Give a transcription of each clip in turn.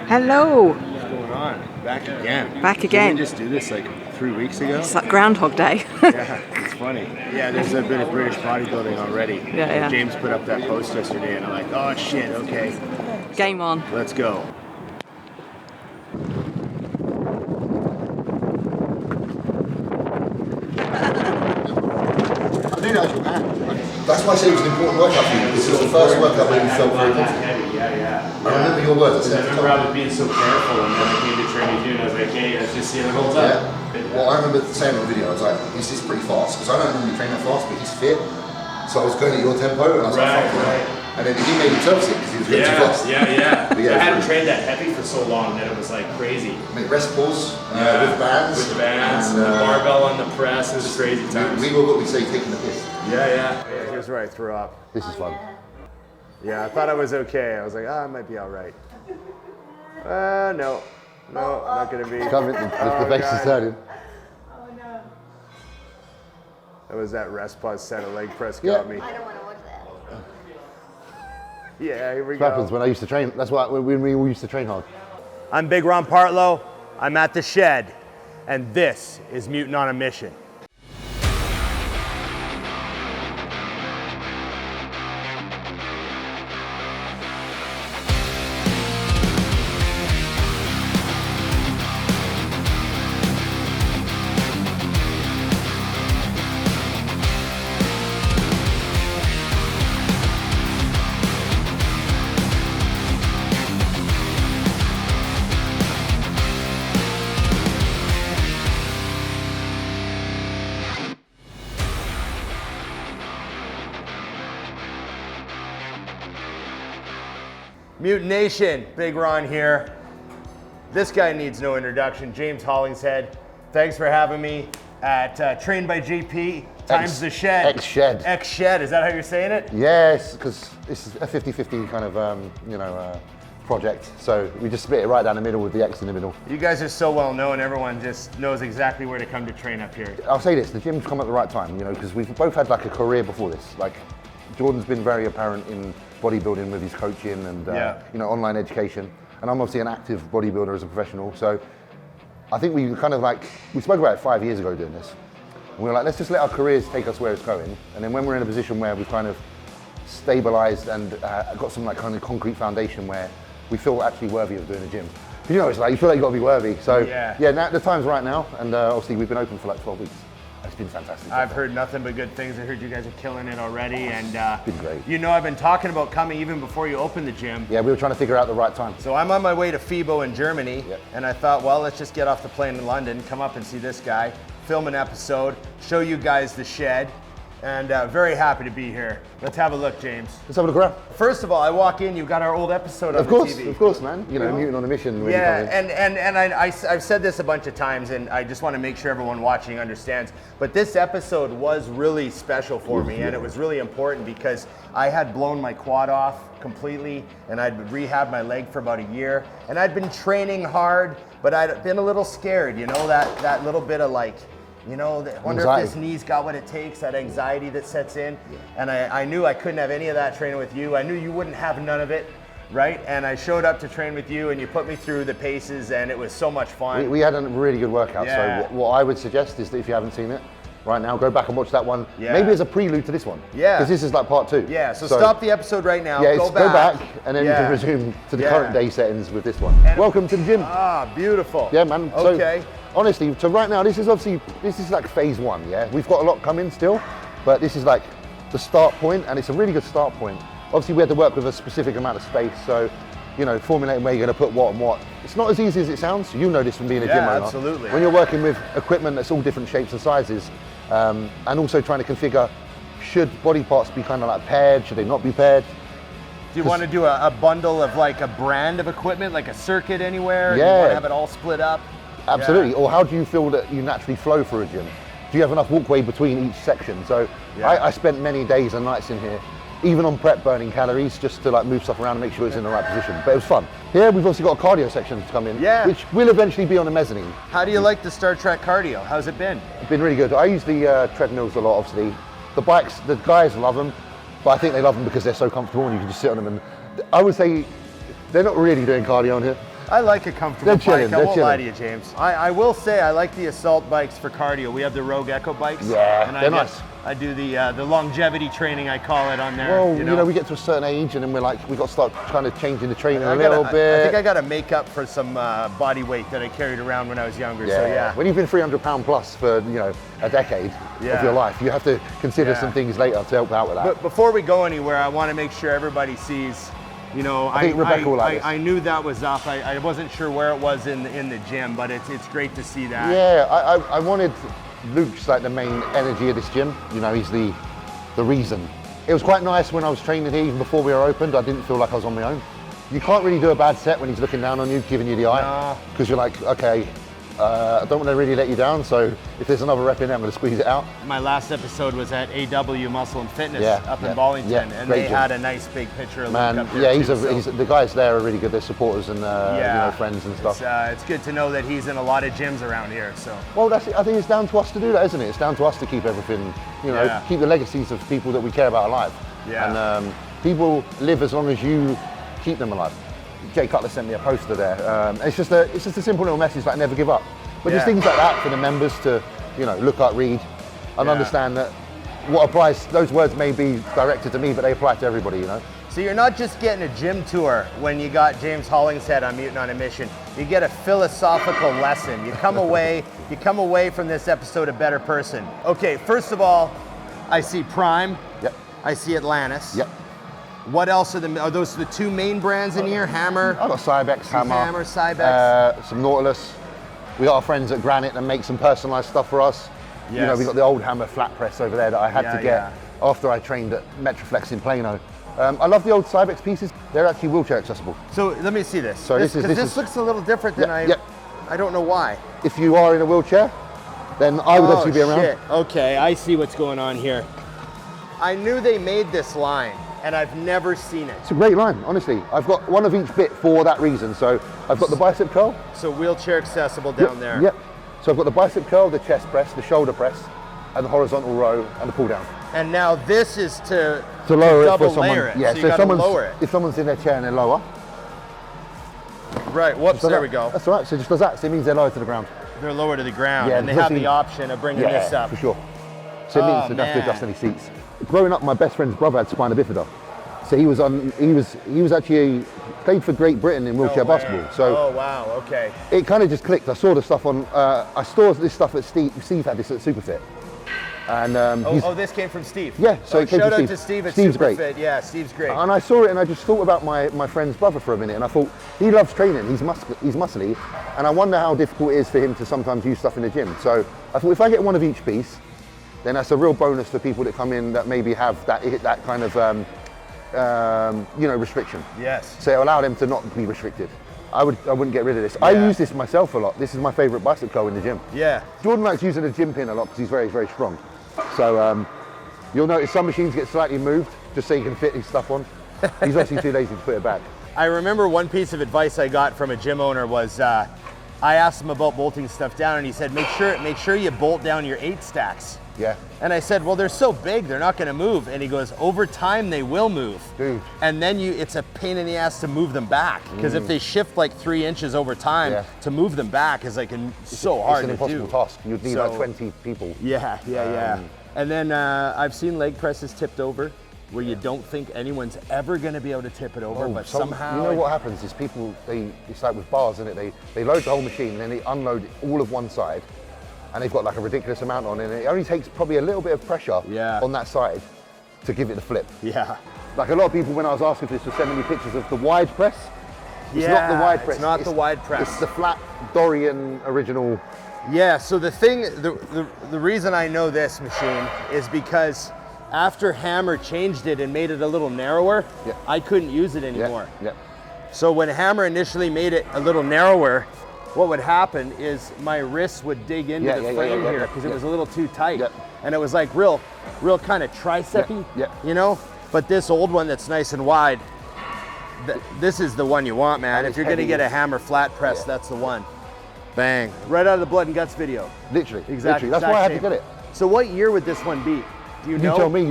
Hello. What's going on? Back again. Back again. Did we just do this like 3 weeks ago? It's like Groundhog Day. Yeah, it's funny. Yeah, there's a bit of British bodybuilding already. Yeah. James put up that post yesterday and I'm like, oh shit, okay. Game on. Let's go. That's why I say it was an important workout for you, because it was the first workout where you felt very confident. Yeah. I remember your words. I remember I was being so careful, and then I came to train with you, and I was like, hey, let's just see if it holds up. Well, I remember saying in the video, I was like, this is pretty fast, because I don't normally train that fast, but he's fit. So I was going at your tempo, and I was like, right. And then he made himself sick, because he was going too fast. Yeah. I hadn't trained that heavy for so long that it was like crazy. Made rest pulls with bands. With bands, and the barbell on the press, it was crazy times. We were what we say, taking the piss. Yeah, here's where I threw up. This is fun. Yeah, I thought I was okay. I was like, I might be all right. No, not gonna be. It's coming, the base is turning. Oh no. That was that rest pause set of leg press got me. I don't want to watch that. Yeah, here we What go. happens when I used to train, that's why when we used to train hard. I'm Big Ron Partlow, I'm at the shed, and this is Mutant on a Mission. Mutant Nation, Big Ron here. This guy needs no introduction, James Hollingshead. Thanks for having me at Trained by JP times the Shed. X-Shed. X-Shed, is that how you're saying it? Yes, because this is a 50-50 kind of, project. So we just split it right down the middle with the X in the middle. You guys are so well known, everyone just knows exactly where to come to train up here. I'll say this, the gym's come at the right time, because we've both had like a career before this. Like, Jordan's been very apparent in bodybuilding with his coaching and online education, and I'm obviously an active bodybuilder as a professional. So I think we kind of we spoke about it 5 years ago doing this, and we were like, let's just let our careers take us where it's going, and then when we're in a position where we've kind of stabilized and got some kind of concrete foundation where we feel actually worthy of doing a gym. It's like you feel like you've got to be worthy. So now the time's right now, and obviously we've been open for like 12 weeks. It's been fantastic. I've heard nothing but good things. I heard you guys are killing it already, and it's been great. I've been talking about coming even before you opened the gym. Yeah, we were trying to figure out the right time. So I'm on my way to FIBO in Germany, and I thought, well, let's just get off the plane in London, come up and see this guy, film an episode, show you guys the shed, and very happy to be here. Let's have a look, James. Let's have a look around. First of all, I walk in, you've got our old episode on the TV. Of course, man. Mutant on a Mission. I've said this a bunch of times, and I just want to make sure everyone watching understands. But this episode was really special for me, and it was really important because I had blown my quad off completely, and I'd rehabbed my leg for about a year, and I'd been training hard, but I'd been a little scared. That little bit of wonder if this knee's got what it takes, that anxiety that sets in. And I knew I couldn't have any of that training with you. I knew you wouldn't have none of it, right? And I showed up to train with you, and you put me through the paces, and it was so much fun. We had a really good workout. So what I would suggest is that if you haven't seen it right now, go back and watch that one. Maybe as a prelude to this one. Because this is like part 2. So stop the episode right now. Go back, and then you can resume to the current day settings with this one. Welcome to the gym. Beautiful. Yeah, man. Okay. So, honestly, so right now, this is like phase 1, yeah? We've got a lot coming still, but this is like the start point, and it's a really good start point. Obviously, we had to work with a specific amount of space, so, formulating where you're gonna put what and what. It's not as easy as it sounds. You know this from being a gym owner. Absolutely. When you're working with equipment that's all different shapes and sizes, and also trying to configure, should body parts be kind of like paired, should they not be paired? Do you want to do a bundle of like a brand of equipment, like a circuit anywhere? Yeah. Do you want to have it all split up? Absolutely. Or how do you feel that you naturally flow for a gym? Do you have enough walkway between each section? So I spent many days and nights in here, even on prep, burning calories just to move stuff around and make sure it's in the right position. But it was fun. Here we've also got a cardio section to come in, which will eventually be on the mezzanine. How do you like the Star Trek cardio? How's it been? It's been really good. I use the treadmills a lot, obviously. The bikes, the guys love them, but I think they love them because they're so comfortable and you can just sit on them. And I would say they're not really doing cardio on here. I like a comfortable They're chilling, bike. I won't they're lie to chilling. you, James. I will say I like the assault bikes for cardio. We have the Rogue Echo bikes. Yeah, and they're nice. I do the longevity training, I call it, on there. Well, you know, we get to a certain age and then we're like, we got to start kind of changing the training a little bit. I think I got to make up for some body weight that I carried around when I was younger. Yeah. So yeah. When you've been 300 pound plus for, you know, a decade of your life, you have to consider some things later to help out with that. But before we go anywhere, I want to make sure everybody sees, you know, I think Rebecca will like this. I knew that was up. I wasn't sure where it was in the gym, but it's great to see that. Yeah, I wanted Luke's like the main energy of this gym. You know, he's the reason. It was quite nice when I was training here, even before we were opened. I didn't feel like I was on my own. You can't really do a bad set when he's looking down on you, giving you the eye, because you're like, okay, I don't want to really let you down, so if there's another rep in there, I'm going to squeeze it out. My last episode was at AW Muscle and Fitness up in Bollington, and they had a nice big picture of Luke up there. Yeah, the guys there are really good. They're supporters and you know, friends and stuff. It's good to know that he's in a lot of gyms around here. So. Well, that's it. I think it's down to us to do that, isn't it? It's down to us to keep everything, you know, keep the legacies of people that we care about alive. Yeah. And people live as long as you keep them alive. Jay Cutler sent me a poster there. It's just a simple little message like never give up. But there's things like that for the members to, you know, look up, read, and understand that what applies. Those words may be directed to me, but they apply to everybody, you know. So you're not just getting a gym tour when you got James Hollingshead on Mutant on a Mission. You get a philosophical lesson. You come away from this episode a better person. Okay, first of all, I see Prime. Yep. I see Atlantis. Yep. What else are those the two main brands in here? Hammer. I've got Cybex, Hammer, Cybex. Some Nautilus. We got our friends at Granite that make some personalised stuff for us. Yes. You know, we got the old Hammer flat press over there that I had to get after I trained at Metroflex in Plano. I love the old Cybex pieces. They're actually wheelchair accessible. So let me see this. So this looks a little different than I don't know why. If you are in a wheelchair, then I would actually be around. Shit. Okay, I see what's going on here. I knew they made this line, and I've never seen it. It's a great line, honestly. I've got one of each bit for that reason. So I've got the bicep curl. So wheelchair accessible down there. Yep. So I've got the bicep curl, the chest press, the shoulder press, and the horizontal row and the pull down. And now this is to lower double it for someone. layer it. Yeah, so you gotta lower it. If someone's in their chair and they're lower. Right, whoops, there we go. That's all right, so it just does that. So it means they're lower to the ground. They're lower to the ground, and they have the option of bringing this up. For sure. So it means they don't have to adjust any seats. Growing up, my best friend's brother had spina bifida. So he was actually played for Great Britain in wheelchair basketball. So oh wow, okay. It kind of just clicked. I saw the stuff on. I saw this stuff at Steve had this at Superfit, and this came from Steve. Yeah, so it came shout from out to Steve at Steve's Superfit. great. Yeah, Steve's great. And I saw it, and I just thought about my friend's brother for a minute, and I thought he loves training. He's muscly, and I wonder how difficult it is for him to sometimes use stuff in the gym. So I thought if I get one of each piece, then that's a real bonus for people that come in that maybe have that kind of restriction. Yes. So it'll allow them to not be restricted. I wouldn't get rid of this. Yeah. I use this myself a lot. This is my favorite bicep curl in the gym. Yeah. Jordan likes using a gym pin a lot because he's very, very strong. So you'll notice some machines get slightly moved just so you can fit his stuff on. He's actually too lazy to put it back. I remember one piece of advice I got from a gym owner was I asked him about bolting stuff down, and he said, make sure you bolt down your 8 stacks. Yeah. And I said, well, they're so big, they're not going to move. And he goes, over time, they will move. Dude. And then it's a pain in the ass to move them back. Because if they shift like 3 inches over time, to move them back is like so hard to do. It's an impossible task. You'd need like 20 people. Yeah. And then I've seen leg presses tipped over where you don't think anyone's ever going to be able to tip it over, but somehow... You know what happens is people, it's like with bars, isn't it? They load the whole machine, and then they unload all of one side, and they've got like a ridiculous amount on it, and it only takes probably a little bit of pressure on that side to give it the flip. Yeah. Like a lot of people, when I was asking for this, were sending me pictures of the wide press. It's not the wide press. It's not the wide press. It's the flat Dorian original. Yeah, so the reason I know this machine is because after Hammer changed it and made it a little narrower, I couldn't use it anymore. Yeah. So when Hammer initially made it a little narrower, what would happen is my wrists would dig into the frame here because it was a little too tight. And it was like real kind of tricep-y, you know? But this old one that's nice and wide, this is the one you want, man. If you're gonna get a Hammer flat press, that's the one. Bang. Right out of the Blood and Guts video. Literally. Exactly. That's why I had to get it. So what year would this one be? Do you know? You tell me,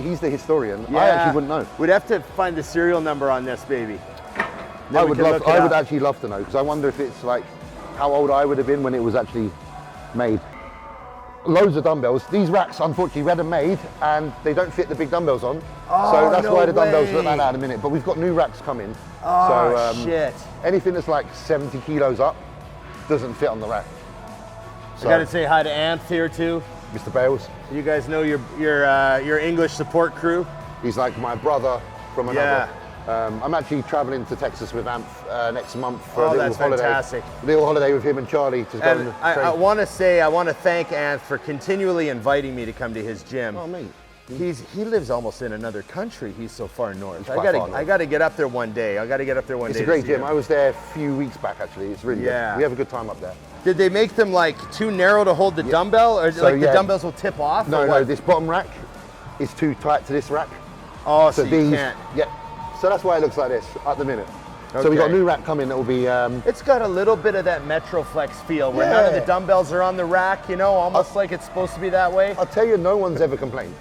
he's the historian. I actually wouldn't know. We'd have to find the serial number on this baby. Then I we would can love. look it I would up. actually love to know because I wonder if it's like how old I would have been when it was actually made. Loads of dumbbells. These racks, unfortunately, we had them made and they don't fit the big dumbbells on. So that's no why the dumbbells look way. like that in a minute. But we've got new racks coming. Oh, so shit. anything that's like 70 kilos up doesn't fit on the rack. So, I gotta say hi to Anth here too. Mr. Bales, You guys know your English support crew. he's like my brother from another. Yeah. I'm actually traveling to Texas with Amp next month for a Oh, little that's holiday. fantastic. Little holiday with him and Charlie to go And and I train. want to thank Anth for continually inviting me to come to his gym. Oh, mate. He lives almost in another country. He's so far north. quite far north. I gotta get up there one day. I gotta get up there one It's day. a great to see gym. him. I was there a few weeks back actually. It's really Yeah. good. We have a good time up there. Did they make them like too narrow to hold the dumbbell, or So, like the yeah. dumbbells will tip off? No, or no, what? this bottom rack is too tight to this rack. Oh, so you these, can't. yeah. So that's why it looks like this at the minute. So we've got a Okay. new rack coming that will be. It's got a little bit of that Metroflex feel, where none of the Yeah. dumbbells are on the rack. You know, almost like it's supposed to be that way. I'll tell you, no one's ever complained.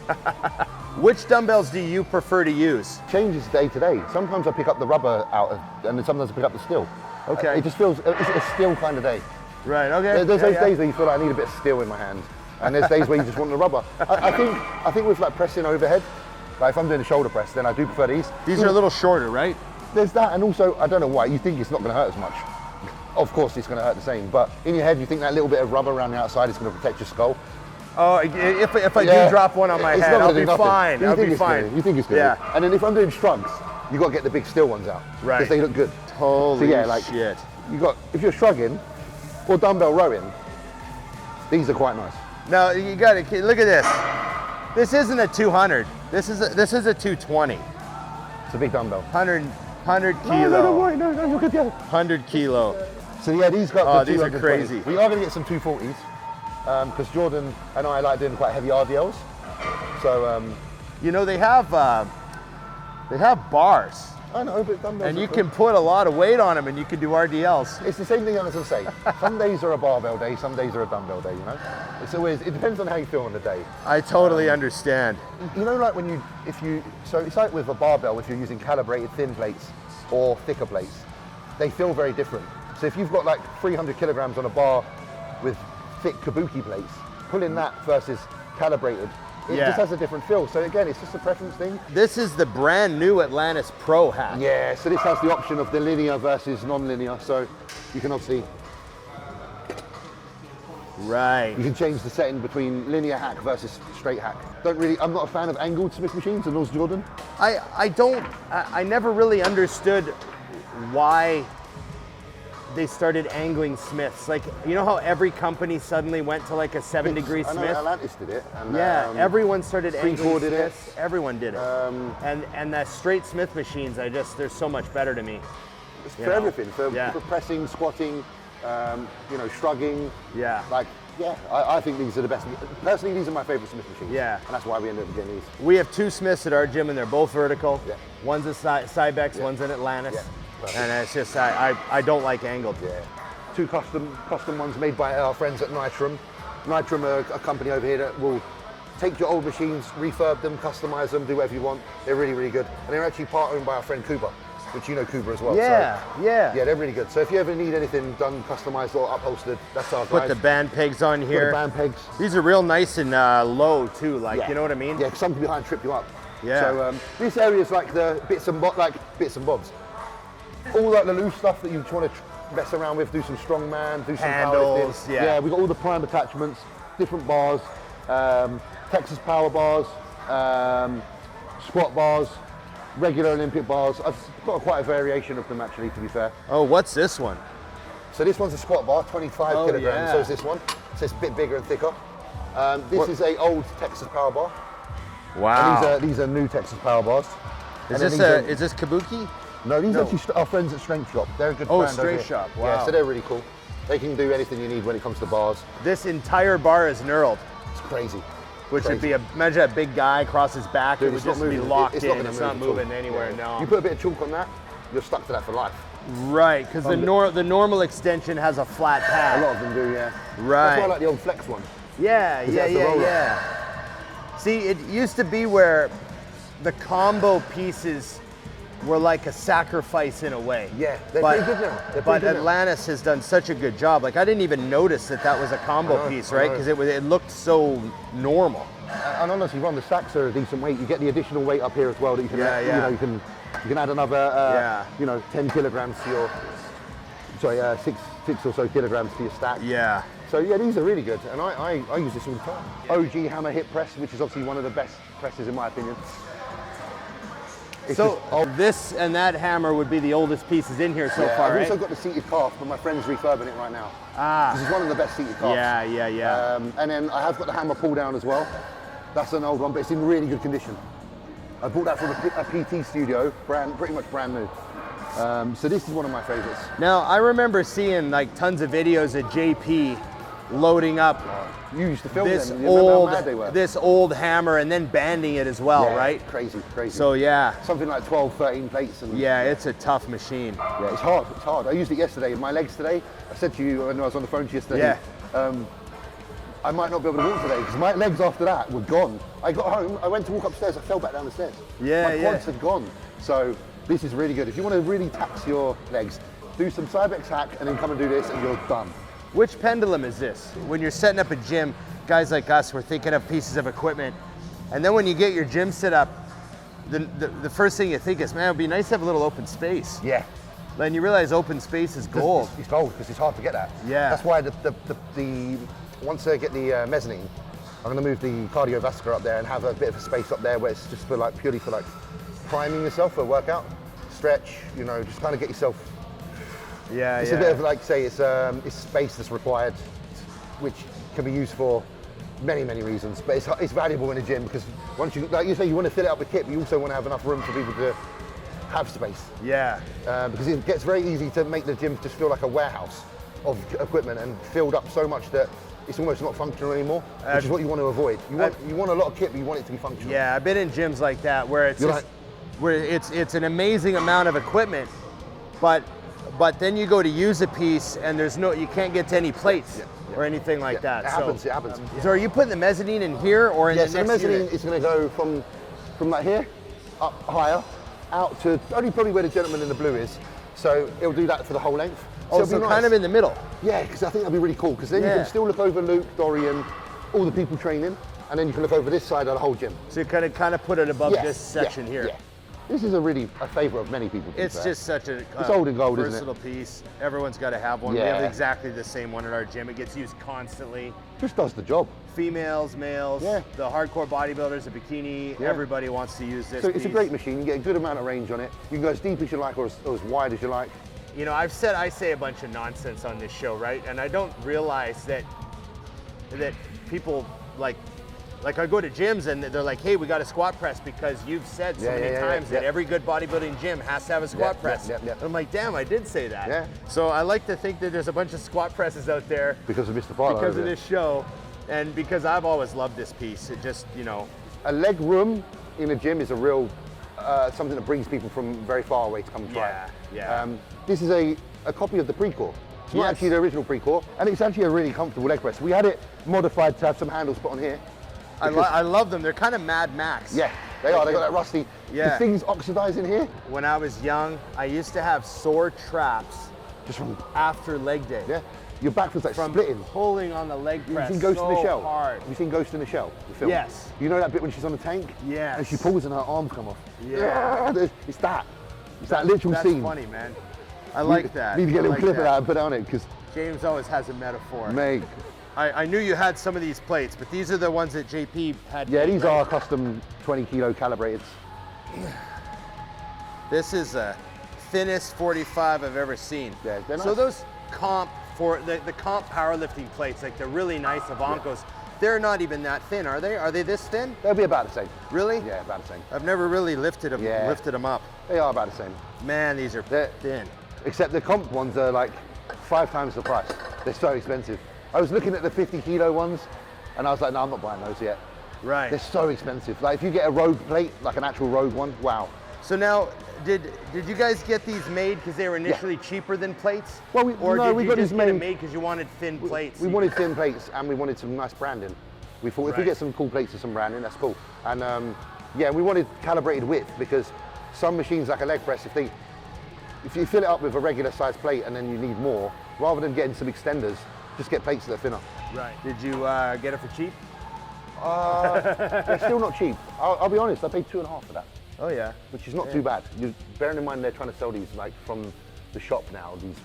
Which dumbbells do you prefer to use? Changes day to day. Sometimes I pick up the rubber out, and then sometimes I pick up the steel. Okay. It just feels it's a steel kind of day. Right. Okay. There's Yeah, those yeah. days where you feel like I need a bit of steel in my hand, and there's days where you just want the rubber. I think with like pressing overhead, like if I'm doing a shoulder press, then I do prefer these. These are a little shorter, right? There's that, and also I don't know why you think it's not going to hurt as much. Of course, it's going to hurt the same, but in your head you think that little bit of rubber around the outside is going to protect your skull. Oh, if I Yeah. do drop one on my It's head, not I'll gonna be do nothing. fine. You I'll think be it's fine. Gonna, you think it's good. Yeah. And then if I'm doing shrugs, you got to get the big steel ones out. Right. Because they look good. Holy So yeah, like shit. you got if you're shrugging or dumbbell rowing, these are quite nice. Now you got to look at this. This isn't a 200. This is a 220. It's a big dumbbell. 100 kilo. No, you're good. Yeah. 100 kilo. So yeah, these got Oh, the these are 220s. crazy. We are going to get some 240s because Jordan and I like doing quite heavy RDLs. So You know they have bars, I know, but dumbbells. and are you cool. can put a lot of weight on them, and you can do RDLs. It's the same thing as I say. Some days are a barbell day, some days are a dumbbell day. You know, it depends on how you feel on the day. I totally understand. You know, like so it's like with a barbell, if you're using calibrated thin plates or thicker plates, they feel very different. So if you've got like 300 kilograms on a bar with thick kabuki plates, pulling that versus calibrated, it Yeah. just has a different feel. So again, it's just a preference thing. This is the brand new Atlantis Pro hat. Yeah, so this has the option of the linear versus non-linear. So you can obviously, Right. you can change the setting between linear hack versus straight hack. I'm not a fan of angled Smith machines, and those Jordan. I never really understood why they started angling Smiths. Like, you know how every company suddenly went to like a 7-degree I know Smith? Atlantis did it. And, Yeah, everyone started angling Freecor did it. Smiths. Everyone did it. And that straight Smith machines, they're so much better to me. It's you for know? everything, for pressing, squatting, shrugging. Yeah. I think these are the best. Personally, these are my favorite Smith machines. Yeah. And that's why we ended up getting these. We have 2 Smiths at our gym, and they're both vertical. Yeah. One's a Cybex, one's an Atlantis. Yeah. Perfect. And it's just, I don't like angled. Yeah. 2 custom ones made by our friends at Nitrum. Nitrum are a company over here that will take your old machines, refurb them, customize them, do whatever you want. They're really, really good. And they're actually part owned by our friend Kuba, which you know Kuba as well. Yeah, so, yeah. Yeah, they're really good. So if you ever need anything done, customized or upholstered, that's our Put guys. the band pegs on Put here. the band pegs. These are real nice and low too, like, Yeah. you know what I mean? Yeah, 'cause some behind trip you up. Yeah. So this area is like the bits and bobs. All like the loose stuff that you want to mess around with, do some strongman, do some Handles, powerlifting. yeah. We've got all the prime attachments, different bars, Texas power bars, squat bars, regular Olympic bars. I've got quite a variation of them actually, to be fair. Oh, what's this one? So this one's a squat bar, 25 Oh, kilograms. yeah. So is this one. So it's a bit bigger and thicker. This is a old Texas power bar. Wow. And these are new Texas power bars. Is And then this these are- Kabuki? No, these are actually our friends at Strength Shop. They're a good Oh, brand over Strength here. Shop, Yeah, wow. so they're really cool. They can do anything you need when it comes to bars. This entire bar is knurled, It's crazy. which would Crazy. be imagine a big guy across his back. Dude, it would it's not just be moving. locked It's in. not gonna It's move not at all. moving anywhere. Yeah. No. You put a bit of chalk on that, you're stuck to that for life. Right, because the normal extension has a flat A pad. lot of them do, yeah. Right. That's why I like the old Flex one. Yeah, yeah, that's the yeah, roller. yeah. See, it used to be where the combo pieces were like a sacrifice in a way. Yeah, they're but, pretty good now. They're but pretty good now. Atlantis has done such a good job. Like I didn't even notice that that was a combo piece, right? Because it looked so normal. And honestly, Ron, the stacks are a decent weight. You get the additional weight up here as well that you can, you know, you can add another, you know, 10 kilograms to your, sorry, six or so kilograms to your stack. Yeah. So yeah, these are really good, and I use this all the time. OG hammer hip press, which is obviously one of the best presses in my opinion. It's so this and that hammer would be the oldest pieces in here so far, I've right? also got the seated calf, but my friend's refurbing it right now. Ah. This is one of the best seated calves. Yeah. And then I have got the hammer pull down as well. That's an old one, but it's in really good condition. I bought that from a PT studio, pretty much brand new. So this is one of my favorites. Now, I remember seeing like tons of videos of JP loading up you used to film this them. You remember how mad they were? this old hammer and then banding it as well, right? Crazy. So yeah. Something like 12, 13 plates. And yeah, it's a tough machine. Yeah, it's hard. I used it yesterday. My legs today, I said to you when I was on the phone to you yesterday, I might not be able to walk today because my legs after that were gone. I got home, I went to walk upstairs, I fell back down the stairs. My quads had gone. So this is really good. If you want to really tax your legs, do some Cybex hack and then come and do this and you're done. Which pendulum is this? When you're setting up a gym, guys like us, we're thinking of pieces of equipment. And then when you get your gym set up, the first thing you think is, man, it'd be nice to have a little open space. Yeah. Then you realize open space is gold. It's gold because it's hard to get that. Yeah. That's why once I get the mezzanine, I'm going to move the cardiovascular up there and have a bit of a space up there where it's just for like purely for like priming yourself for a workout, stretch, you know, just kind of get yourself. It's a bit of like say it's space that's required, which can be used for many reasons. But it's valuable in a gym because once you, like you say, you want to fill it up with kit, but you also want to have enough room for people to have space. Yeah. Because it gets very easy to make the gym just feel like a warehouse of equipment and filled up so much that it's almost not functional anymore, which is what you want to avoid. You want a lot of kit, but you want it to be functional. Yeah, I've been in gyms like that where it's it's an amazing amount of equipment, but then you go to use a piece and you can't get to any plates or anything like that. It happens. So are you putting the mezzanine in here or in the next the mezzanine unit? is going to go from like here up higher out to only probably where the gentleman in the blue is. So it'll do that for the whole length. So nice. Kind of in the middle. Yeah, because I think that'd be really cool. Because then you can still look over Luke, Dorian, all the people training, and then you can look over this side of the whole gym. So you kind of put it above this section here. Yeah. This is a favourite of many people. It's just such a it's old and gold, versatile isn't it? piece. Everyone's got to have one. We have exactly the same one at our gym. It gets used constantly. Just does the job. Females, males, the hardcore bodybuilders, the bikini, everybody wants to use this So piece. it's a great machine. You get a good amount of range on it. You can go as deep as you like or as wide as you like. You know, I say a bunch of nonsense on this show, right? And I don't realize that people like I go to gyms and they're like, hey, we got a squat press because you've said so many times that every good bodybuilding gym has to have a squat press. I'm like, damn, I did say that. Yeah. So I like to think that there's a bunch of squat presses out there. Because of Mr. Farlow. Because of this show. And because I've always loved this piece. It just, you know. A leg room in a gym is a real, something that brings people from very far away to come try it. Yeah. This is a copy of the Precor. It's not actually the original Precor, and it's actually a really comfortable leg press. We had it modified to have some handles put on here. I love them. They're kind of Mad Max. Yeah, they are. They got that rusty. Yeah. The things oxidize in here. When I was young, I used to have sore traps just from after leg day. Yeah. Your back was like splitting. Pulling on the leg press. You've seen Ghost in the Shell? Hard. Have you seen Ghost in the Shell? The film? Yes. You know that bit when she's on the tank? Yes. And she pulls and her arms come off. Yeah. It's that. It's that literal scene. That's funny, man. I like that. Need to get a little clip of that and put it on it because James always has a metaphor. Mate. I knew you had some of these plates, but these are the ones that JP had. Yeah, these are custom 20 kilo calibrated. This is the thinnest 45 I've ever seen. Yeah, they're nice. So those comp the comp powerlifting plates, like the really nice Avancos, they're not even that thin, are they? Are they this thin? They'll be about the same. Really? Yeah, about the same. I've never really lifted them up. They are about the same. Man, these are thin. Except the comp ones are like 5 times the price. They're so expensive. I was looking at the 50 kilo ones and I was like, no, I'm not buying those yet. Right. They're so expensive. Like if you get a Rogue plate, like an actual Rogue one, wow. So now, did you guys get these made because they were initially cheaper than plates? Well, we got these made because you wanted thin plates? We wanted thin plates and we wanted some nice branding. We thought if we get some cool plates with some branding, that's cool. And yeah, we wanted calibrated width because some machines like a leg press, if you fill it up with a regular size plate and then you need more, rather than getting some extenders, just get plates that are thinner. Right. Did you get it for cheap? They're still not cheap. I'll be honest, I paid 2.5 for that. Oh yeah. Which is not too bad. Bearing in mind they're trying to sell these like from the shop now, these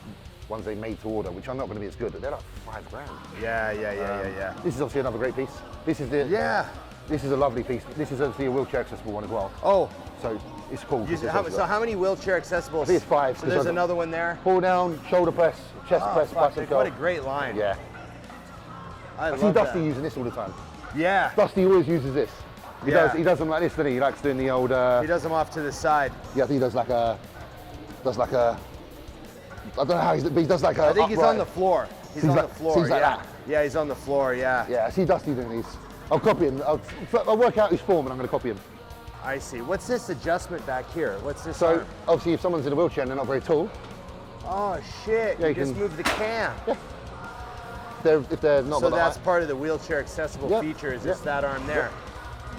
ones they made to order, which are not going to be as good. They're like £5 grand. Yeah. This is obviously another great piece. This is This is a lovely piece. This is obviously a wheelchair accessible one as well. Oh. So it's cool. So how many wheelchair accessibles? I think it's 5. So there's another one there? Pull down, shoulder press, chest press, bicep curl. What a great line. Yeah. I see Dusty using this all the time. Yeah. Dusty always uses this. He does them like this, doesn't he? He likes doing the old... he does them off to the side. Yeah, I think he does like a... I don't know how but he does like a I think upright. he's on the floor. He's on the floor, Seems like yeah. that. Yeah, he's on the floor, yeah. Yeah, I see Dusty doing these. I'll copy him. I'll work out his form and I'm going to copy him. I see. What's this adjustment back here? What's this? So, obviously, if someone's in a wheelchair and they're not very tall... Oh, shit. Yeah, you just move the cam. Yeah. If they're not... So that's part of the wheelchair accessible feature, is just that arm there.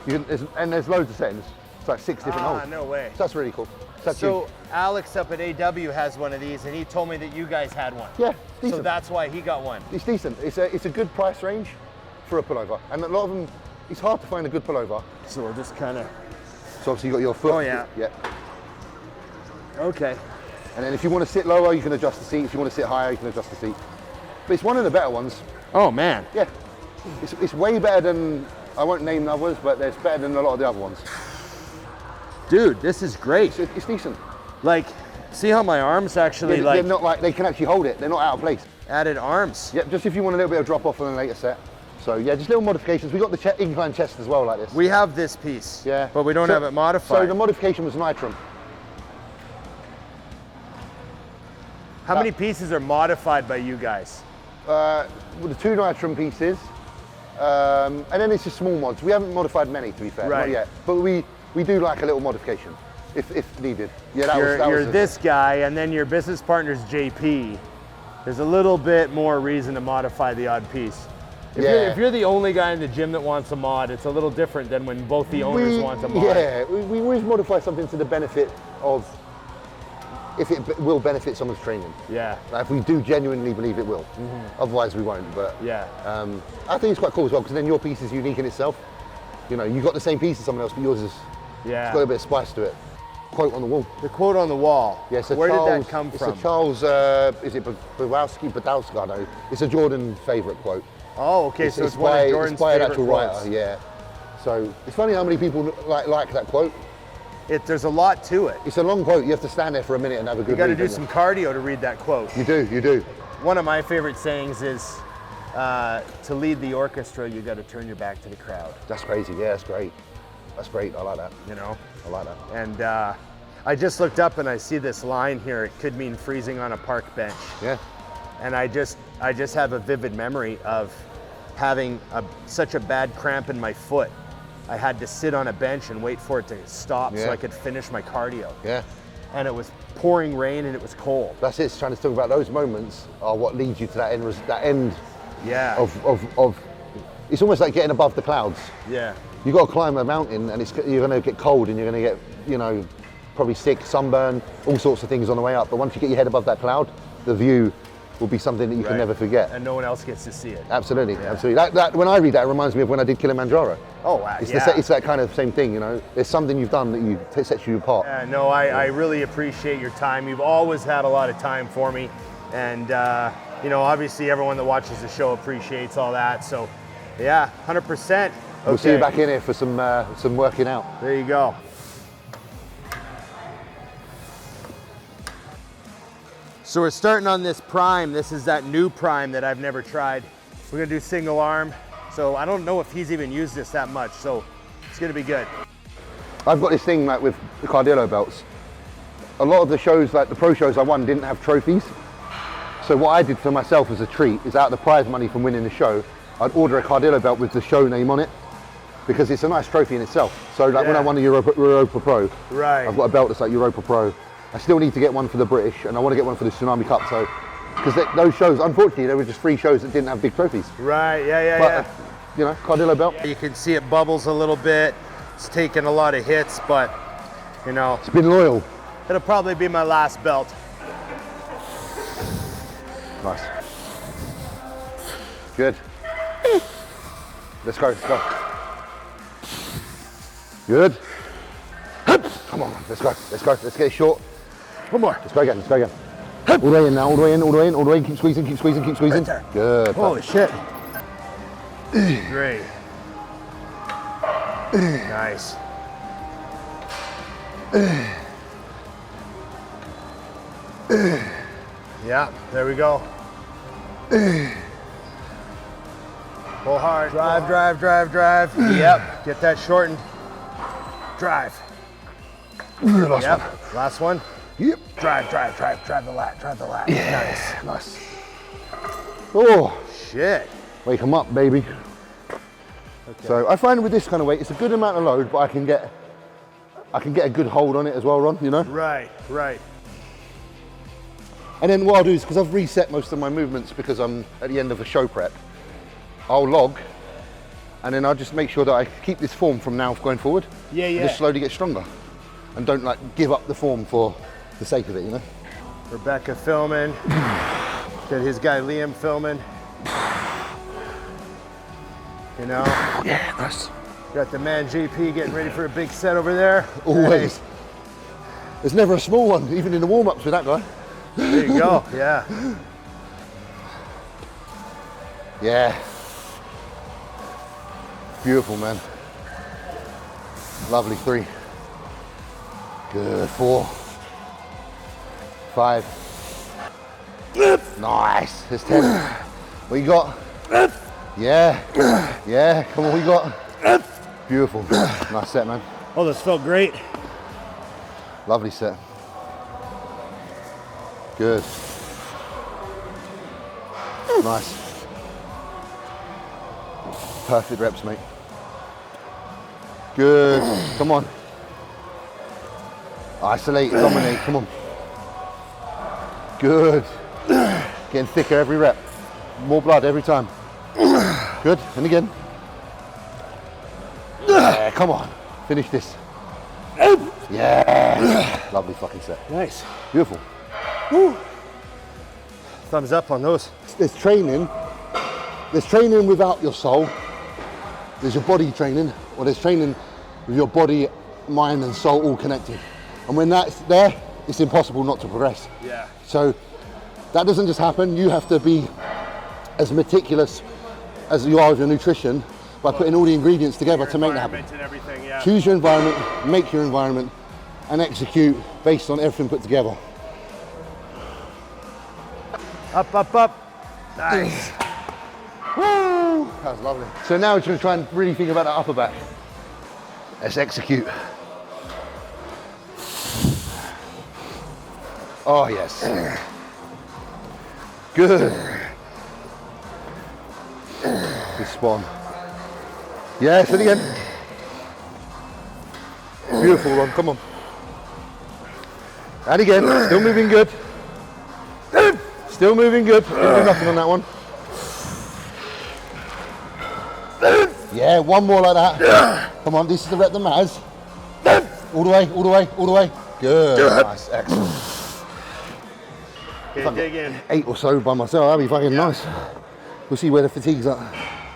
You can, and there's loads of settings. It's like 6 different holes. No way. So that's really cool. So Alex up at AW has one of these, and he told me that you guys had one. Yeah, decent. So that's why he got one. It's decent. It's a good price range for a pullover, and a lot of them. It's hard to find a good pullover. So we'll just kind of. So obviously you got your foot. Oh yeah. Yeah. Okay. And then if you want to sit lower, you can adjust the seat. If you want to sit higher, you can adjust the seat. But it's one of the better ones. Oh man. Yeah. It's way better than, I won't name the others, but it's better than a lot of the other ones. Dude, this is great. It's decent. Like, see how my arms actually they're not like, they can actually hold it. They're not out of place. Added arms. Yep, just if you want a little bit of drop off on a later set. So yeah, just little modifications. We got the incline chest as well, like this. We have this piece. Yeah. But we don't have it modified. So the modification was nitrum. How many pieces are modified by you guys? With the 2 nitrum pieces, and then it's just small mods. We haven't modified many, to be fair, not yet. But we do like a little modification, if needed. Yeah, that was this guy, and then your business partner's JP. There's a little bit more reason to modify the odd piece. If you're the only guy in the gym that wants a mod, it's a little different than when both the owners want a mod. Yeah, we always modify something to the benefit of, if it will benefit someone's training. Yeah. Like if we do genuinely believe it will. Otherwise we won't, but yeah. I think it's quite cool as well, because then your piece is unique in itself. You know, you got the same piece as someone else, but yours is, it's got a bit of spice to it. Quote on the wall. The quote on the wall. Yeah, so where did that come from? It's a Charles, is it Badowski? I don't know. It's a Jordan favourite quote. Oh, okay, so it's one of Jordan's it's by an favorite actual quotes. writer, yeah. So it's funny how many people like that quote. There's a lot to it. It's a long quote. You have to stand there for a minute and have a good read. You got to do some cardio to read that quote. You do. One of my favorite sayings is, to lead the orchestra, you got to turn your back to the crowd. That's crazy. Yeah, that's great. That's great. I like that. You know? I like that. And I just looked up and I see this line here. It could mean freezing on a park bench. Yeah. And I just have a vivid memory of having such a bad cramp in my foot. I had to sit on a bench and wait for it to stop so I could finish my cardio. Yeah. And it was pouring rain and it was cold. That's it. It's trying to talk about those moments are what leads you to that end. Yeah. Of it's almost like getting above the clouds. Yeah. You got to climb a mountain and you're going to get cold and you're going to get, probably sick, sunburn, all sorts of things on the way up. But once you get your head above that cloud, the view will be something that you can never forget. And no one else gets to see it. Absolutely, absolutely. That when I read that, it reminds me of when I did Kilimanjaro. Oh, wow. It's that kind of same thing, There's something you've done that sets you apart. I really appreciate your time. You've always had a lot of time for me. And, obviously everyone that watches the show appreciates all that. So, yeah, 100%. Okay. We'll see you back in here for some working out. There you go. So we're starting on this prime. This is that new prime that I've never tried. We're gonna do single arm. So I don't know if he's even used this that much. So it's gonna be good. I've got this thing like with the Cardillo belts. A lot of the shows, like the pro shows I won, didn't have trophies. So what I did for myself as a treat is out of the prize money from winning the show, I'd order a Cardillo belt with the show name on it, because it's a nice trophy in itself. So like when I won the Europa Pro, I've got a belt that's like Europa Pro. I still need to get one for the British, and I want to get one for the Tsunami Cup. So, because those shows, unfortunately, they were just free shows that didn't have big trophies. Right, But, Cardillo belt. You can see it bubbles a little bit. It's taking a lot of hits, but You know, It's been loyal. it'll probably be my last belt. Nice. Good. Let's go, let's go. Good. Come on, let's go, let's go. Let's get it short. One more. Let's go again, let's go again. All the way in now, all the way in, all the way in, all the way in. Keep squeezing, keep squeezing, keep squeezing. Right there. Good. Holy shit. Great. Nice. Yeah, there we go. Pull hard. Drive, drive, drive, drive. Yep, get that shortened. Drive. Last Yep, one. last one. Yep. Drive, drive, drive, drive the lat, drive the lat. Yeah. Nice. Oh, Shit. wake them up, baby. Okay. So I find with this kind of weight, it's a good amount of load, but I can get a good hold on it as well, Ron, you know? Right, right. And then what I'll do is, because I've reset most of my movements because I'm at the end of a show prep, I'll log, and then I'll just make sure that I keep this form from now going forward. Yeah, And yeah. just slowly get stronger. And don't like give up the form for the sake of it, you know? Rebecca filming. Got his guy Liam filming. You know? Yeah, nice. Got the man JP getting ready for a big set over there. Always. Hey, There's never a small one, even in the warm-ups with that guy. there you go, yeah. Yeah. Beautiful, man. Lovely. 3. Good. 4. 5. Nice. There's 10. What you got? Yeah. Yeah. Come on, what you got? Beautiful. Nice set, man. Oh, this felt great. Lovely set. Good. Nice. Perfect reps, mate. Good. Come on. Isolate, dominate, come on. Good. Getting thicker every rep. More blood every time. Good. And again. Yeah, come on. Finish this. Yeah. Lovely fucking set. Nice. Beautiful. Woo. Thumbs up on those. There's training without your soul. There's your body training, or there's training with your body, mind and soul all connected. And when that's there, it's impossible not to progress. Yeah. So that doesn't just happen. You have to be as meticulous as you are with your nutrition by putting all the ingredients together to make that happen. And everything, yeah. Choose your environment, make your environment, and execute based on everything put together. Up, up, up. Nice. Woo! That was lovely. So now we're going to try and really think about that upper back. Let's execute. Oh, yes. Good. Good spawn. Yes, and again. Beautiful, Ron, come on. And again, still moving good. Still moving good. Didn't do nothing on that one. Yeah, one more like that. Come on, this is the rep that matters. All the way, all the way, all the way. Good. Nice, excellent. Okay, dig in. 8 or so by myself, that'd be fucking nice. We'll see where the fatigue's at.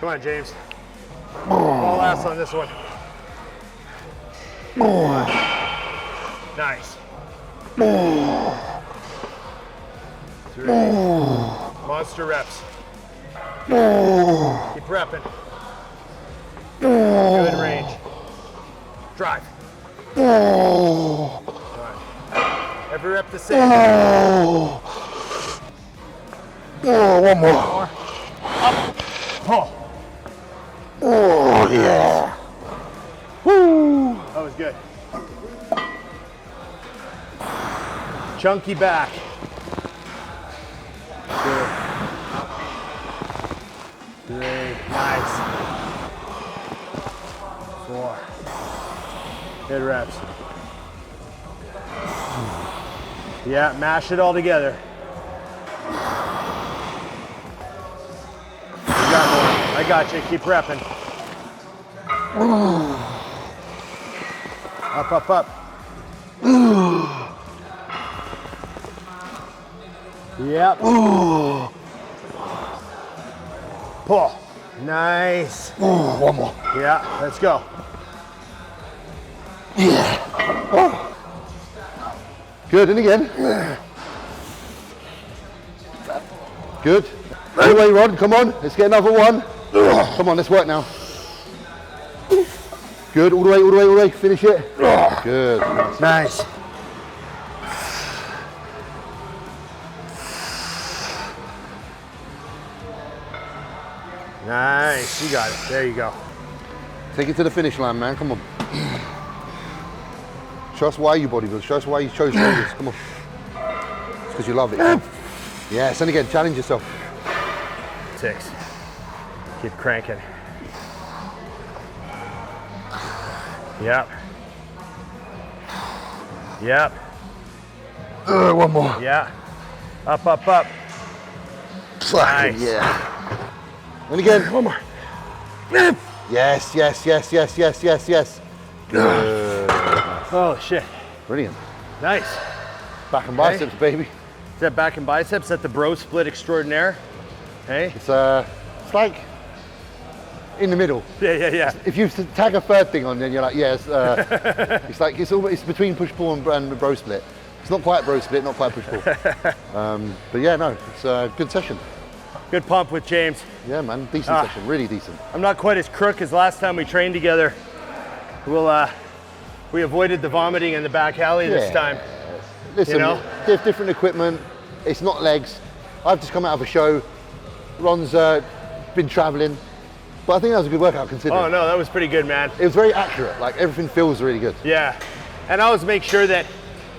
Come on, James. All ass on this one. Nice. 3. Monster reps. Keep repping. Good range. Drive. Right. Every rep the same. One more. Up. Pull. Oh, yeah. Woo. That was good. Chunky back. Good. 3. Nice. 4. Good reps. Yeah, mash it all together. You got more. I got you. Keep repping. Up, up, up. Yep. Pull. Nice. One more. Yeah, let's go. Good, and again. Good. Anyway, Rod, come on, let's get another one. Come on, let's work now. Good, all the way, all the way, all the way, finish it. Good. Nice. Nice, you got it. There you go. Take it to the finish line, man, come on. Show us why you bodybuild, show us why you chose this, come on. It's because you love it. Yes, and again, challenge yourself. 6. Keep cranking. Yep. Yep. One more. Yeah. Up, up, up. Nice. Yeah. And again, one more. Yes, yes, yes, yes, yes, yes, yes. Good. Oh, shit. Brilliant. Nice. Back and biceps, baby. Is that back and biceps? Is that the bro split extraordinaire? Hey? It's like in the middle. Yeah. If you tag a third thing on, then you're like, yes. It's like it's between push pull and bro split. It's not quite bro split, not quite push pull. But yeah, no, it's a good session. Good pump with James. Yeah, man, decent session, really decent. I'm not quite as crook as last time we trained together. We avoided the vomiting in the back alley this time. Listen, you know? different equipment. It's not legs. I've just come out of a show. Ron's been traveling, but I think that was a good workout considering. Oh no, that was pretty good, man. It was very accurate. Like everything feels really good. Yeah, and I always make sure that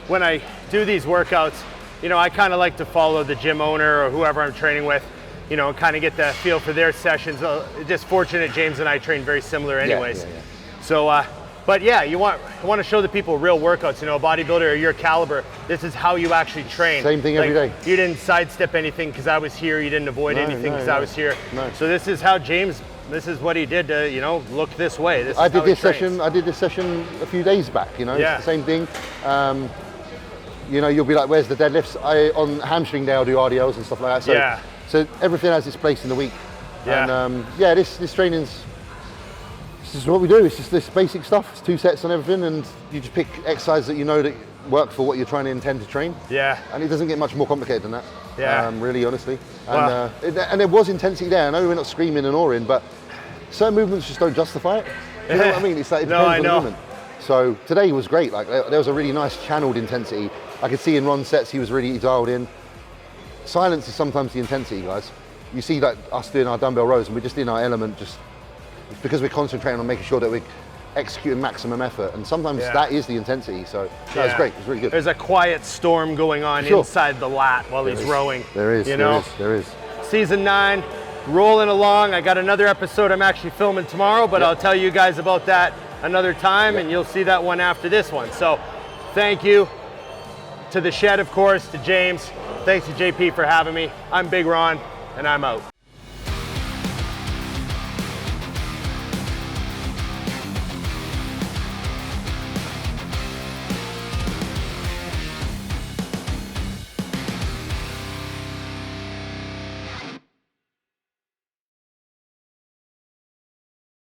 when I do these workouts, you know, I kind of like to follow the gym owner or whoever I'm training with, you know, and kind of get the feel for their sessions. Just fortunate, James and I train very similar anyways. Yeah. So, but yeah, I want to show the people real workouts. You know, a bodybuilder of your caliber, this is how you actually train. Same thing every day. You didn't sidestep anything because I was here. You didn't avoid anything because I was here. No. So this is how James, this is what he did to, you know, look this way. I did this session a few days back, you know, yeah. It's the same thing. You know, you'll be like, where's the deadlifts? On hamstring day, I'll do RDLs and stuff like that. So, yeah. So everything has its place in the week. Yeah. And yeah, this training's, this is what we do. It's just this basic stuff. It's 2 sets on everything, and you just pick exercises that you know that work for what you're trying to intend to train. Yeah. And it doesn't get much more complicated than that. Yeah. Really, honestly. Wow. And there was intensity there. I know we're not screaming and awing, but certain movements just don't justify it. Do you know what I mean? It's like, it depends on the movement. So today was great. Like there was a really nice channeled intensity. I could see in Ron's sets he was really dialed in. Silence is sometimes the intensity, guys. You see like us doing our dumbbell rows and we're just in our element, just because we're concentrating on making sure that we're executing maximum effort, and sometimes that is the intensity. So that was great. It was really good. There's a quiet storm going on inside the lat while he's rowing. There is. You know? There is. Season 9, rolling along. I got another episode I'm actually filming tomorrow, but I'll tell you guys about that another time, and you'll see that one after this one. So thank you to the Shed, of course, to James. Thanks to JP for having me. I'm Big Ron, and I'm out.